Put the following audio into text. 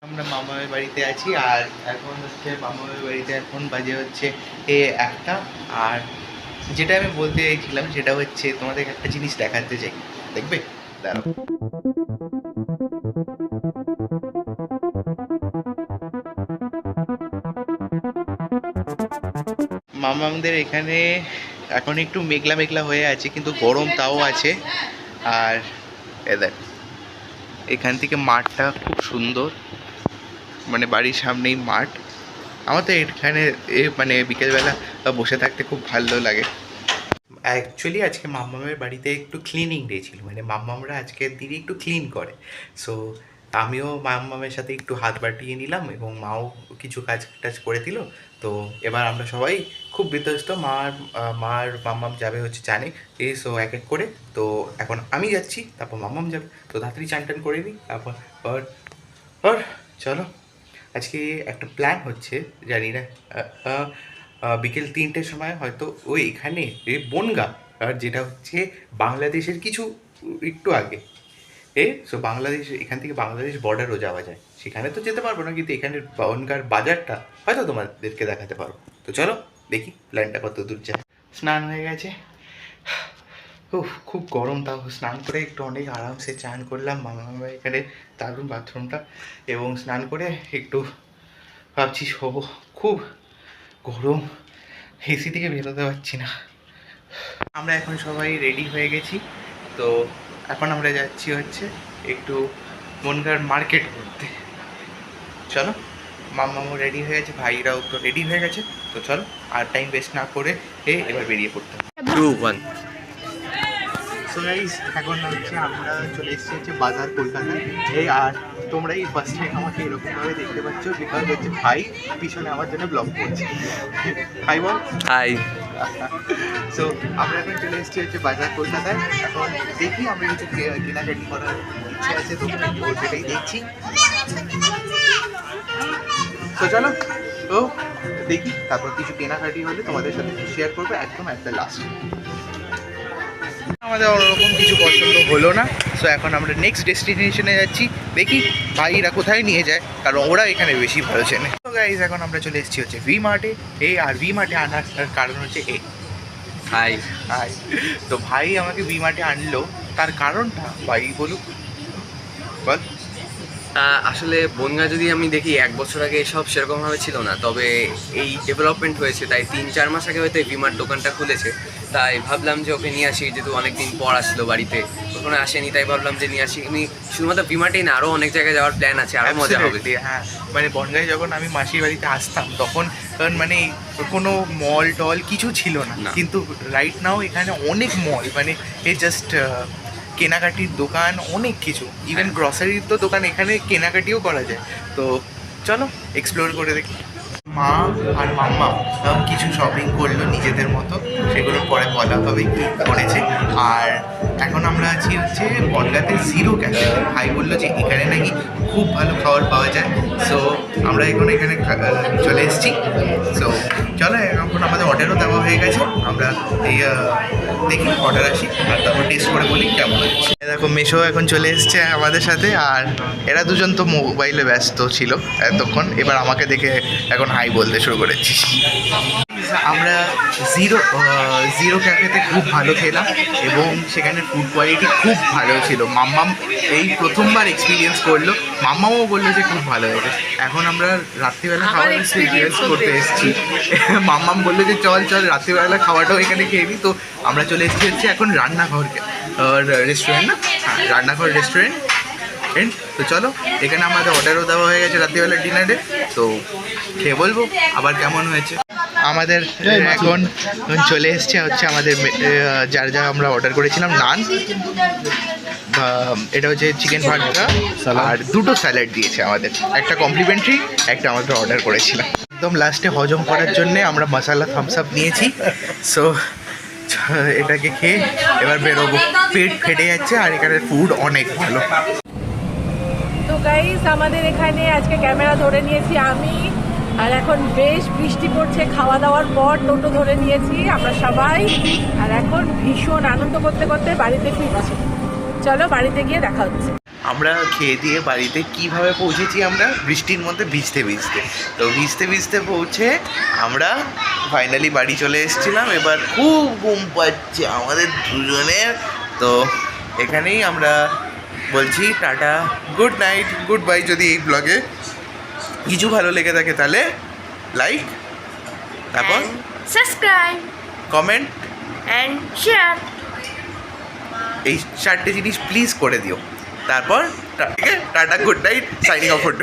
আমরা মামার বাড়িতে আছি আর এখন হচ্ছে মামার বাড়িতে এখন বাজে হচ্ছে একটা। আর যেটা আমি বলতে চাইছিলাম সেটা হচ্ছে তোমাদের একটা জিনিস দেখাতে চাই, দেখবে? দাঁড়াও। মামাদের এখানে এখন একটু মেঘলা মেঘলা হয়ে আছে, কিন্তু গরম তাও আছে। আর দেখ, এখান থেকে মাঠটা খুব সুন্দর, মানে বাড়ির সামনেই মাঠ। আমার তো এখানে মানে বিকেলবেলা বসে থাকতে খুব ভালো লাগে। অ্যাকচুয়ালি আজকে মাম্মামের বাড়িতে একটু ক্লিনিং ডে ছিল, মানে মাম্মামরা আজকের দিনে একটু ক্লিন করে। সো আমিও মাম্মামের সাথে একটু হাত বাটিয়ে নিলাম এবং মাও কিছু কাজ টাজ করে দিল। তো এবার আমরা সবাই খুব বিধ্বস্ত। মার মাম্মাম যাবে হচ্ছে চানে সো এক এক করে। তো এখন আমি যাচ্ছি, তারপর মাম্মাম যাবে। তো তাড়াতাড়ি চান টান করে নিই, তারপর আর চলো। আজকে একটা প্ল্যান হচ্ছে, জানি না, বিকেল 3টের সময় হয়তো ওই এখানে বনগাঁ, আর যেটা হচ্ছে বাংলাদেশের কিছু একটু আগে সো বাংলাদেশ, এখান থেকে বাংলাদেশ বর্ডারও যাওয়া যায়। সেখানে তো যেতে পারবো না, কিন্তু এখানে বনগাঁর বাজারটা হয়তো তোমাদেরকে দেখাতে পারবো। তো চলো দেখি প্ল্যানটা কত দূর যায়। স্নান হয়ে গেছে, খুব গরম, তাও স্নান করে একটু অনেক আরামসে চান করলাম। মামা এখানে দারুণ বাথরুমটা, এবং স্নান করে একটু ভাবছি শোবো। খুব গরম, এসি থেকে বেরোতে পারছি না। আমরা এখন সবাই রেডি হয়ে গেছি। তো এখন আমরা যাচ্ছি হচ্ছে একটু বনগাঁর মার্কেট করতে। চলো, মাম্মামও রেডি হয়ে গেছে, ভাইরাও তো রেডি হয়ে গেছে। তো চলো আর টাইম ওয়েস্ট না করে এবার বেরিয়ে পড়তে হবে। 2, 1 সো গাইস, এখন হচ্ছে আমরা চলে এসেছি হচ্ছে বাজার কলকাতায়। আর তোমরাই ফার্স্ট টাইম আমাকে এরকমভাবে দেখতে পাচ্ছ, বিকজ হচ্ছে ভাই পিছনে আমার জন্য ব্লগ করছে। হাই বল। হাই। সো আমরা এখন চলে এসেছি হচ্ছে বাজার কলকাতায়। এখন দেখি আমরা কিছু কেনাকাটি করার ইচ্ছে আছে, তো সেটাই দেখছি। তো চলো, তো দেখি, তারপর কিছু কেনাকাটি হলে তোমাদের সাথে শেয়ার করবো একদম একটা লাস্ট। আমাদের ওরকম কিছু পছন্দ হলো না, সো এখন আমরা নেক্সট ডেস্টিনেশনে যাচ্ছি। দেখি ভাইরা কোথায় নিয়ে যায়, কারণ ওরা এখানে বেশি ভালো চেনে। তো গাইজ, এখন আমরা চলে এসেছি হচ্ছে ভি মার্টে। আর ভি মার্টে আনার কারণ হচ্ছে হাই। হাই। তো ভাই আমাকে ভি মার্টে আনলো, তার কারণটা ভাই বলুক, বল। আসলে বনগাঁ যদি আমি দেখি 1 বছর আগে এসব সেরকমভাবে ছিল না, তবে এই ডেভেলপমেন্ট হয়েছে, তাই 3-4 মাস আগে হয়তো ভিমার্ট দোকানটা খুলেছে। তাই ভাবলাম যে ওকে নিয়ে আসি, যেহেতু অনেকদিন পর আসলো বাড়িতে, ওখানে আসেনি, তাই ভাবলাম যে নিয়ে আসি। আমি শুধুমাত্র ভিমার্টেই না, আরও অনেক জায়গায় যাওয়ার প্ল্যান আছে, আরও মজা হবে। হ্যাঁ, মানে বনগাঁয় যখন আমি মাসির বাড়িতে আসতাম তখন মানে কোনো মল টল কিছু ছিল না, কিন্তু রাইট নাও এখানে অনেক মল, মানে জাস্ট কেনাকাটির দোকান, অনেক কিছু, ইভেন গ্রসারির তো দোকান, এখানে কেনাকাটিও করা যায়। তো চলো এক্সপ্লোর করে দেখি। মা আর মাম্মা কিছু শপিং করলো নিজেদের মতো, সেগুলো পরে বলা হবে কি করেছে। আর এখন আমরা আছি হচ্ছে বনগাঁতে জিরো ক্যাফে। ভাই বললো যে এখানে নাকি খুব ভালো খাবার পাওয়া যায়, সো আমরা এখন এখানে চলে এসেছি। সো চলো, এখন আমাদের অর্ডারও দেওয়া হয়ে গেছে। আমরা এই দেখি অর্ডার আসি, আর তারপর টেস্ট করে বলি কেমন হচ্ছে। দেখো, মেশো এখন চলে এসছে আমাদের সাথে, আর এরা দুজন তো মোবাইলে ব্যস্ত ছিল এতক্ষণ, এবার আমাকে দেখে এখন হাই বলতে শুরু করেছি। আমরা জিরো ক্যাফেতে খুব ভালো খেলাম, এবং সেখানে ফুড কোয়ালিটি খুব ভালো ছিল। মাম্মাম এই প্রথমবার এক্সপিরিয়েন্স করলো, মাম্মামও বললো যে খুব ভালো হয়েছে। এখন আমরা রাত্রিবেলা খাওয়ার এক্সপিরিয়েন্স করতে এসেছি। মাম্মাম বললো যে চল রাত্রিবেলা খাওয়াটাও এখানে খেয়ে নিই। তো আমরা চলে এসেছি হচ্ছে এখন রান্নাঘর রেস্টুরেন্ট, না হ্যাঁ, রান্নাঘর রেস্টুরেন্ট। তো চলো, এখানে আমাদের অর্ডারও দেওয়া হয়ে গেছে রাত্রিবেলা ডিনারে। তো খেয়ে বলবো আবার কেমন হয়েছে। আমাদের এখন চলে এসছে হচ্ছে আমাদের যা আমরা অর্ডার করেছিলাম, নান, এটা হচ্ছে চিকেন ভাজা, আর 2টো স্যালাড দিয়েছে আমাদের, একটা কমপ্লিমেন্টারি, একটা আমাদের অর্ডার করেছিলাম। একদম লাস্টে হজম করার জন্যে আমরা মশলা থামস আপ নিয়েছি। সো এটাকে খেয়ে এবার বেরোবো, পেট ফেটে যাচ্ছে, আর এখানে ফুড অনেক ভালো। তো গাইস, আমাদের এখানে আজকে ক্যামেরা ধরে নিয়েছি আমি, আর এখন বেশ বৃষ্টি পড়ছে। খাওয়া দাওয়ার পর টোটো ধরে নিয়েছি আমরা সবাই, আর এখন ভীষণ আনন্দ করতে করতে বাড়িতে ফিরছি। চলো বাড়িতে গিয়ে দেখা হচ্ছে। আমরা খেয়ে দিয়ে বাড়িতে কিভাবে পৌঁছেছি আমরা বৃষ্টির মধ্যে ভিজতে ভিজতে। তো ভিজতে ভিজতে পৌঁছে আমরা ফাইনালি বাড়ি চলে এসেছিলাম। এবার খুব ঘুম পাচ্ছে আমাদের দুজনের। তো এখানেই আমরা বলছি tata, good night, good bye. যদি এই ব্লগে কিছু ভালো লেগে থাকে তাহলে লাইক, তারপর সাবস্ক্রাইব কমেন্ট, এন্ড শেয়ার। এই 4টে জিনিস প্লিজ করে দিও। তারপর tata, good night, signing off. Good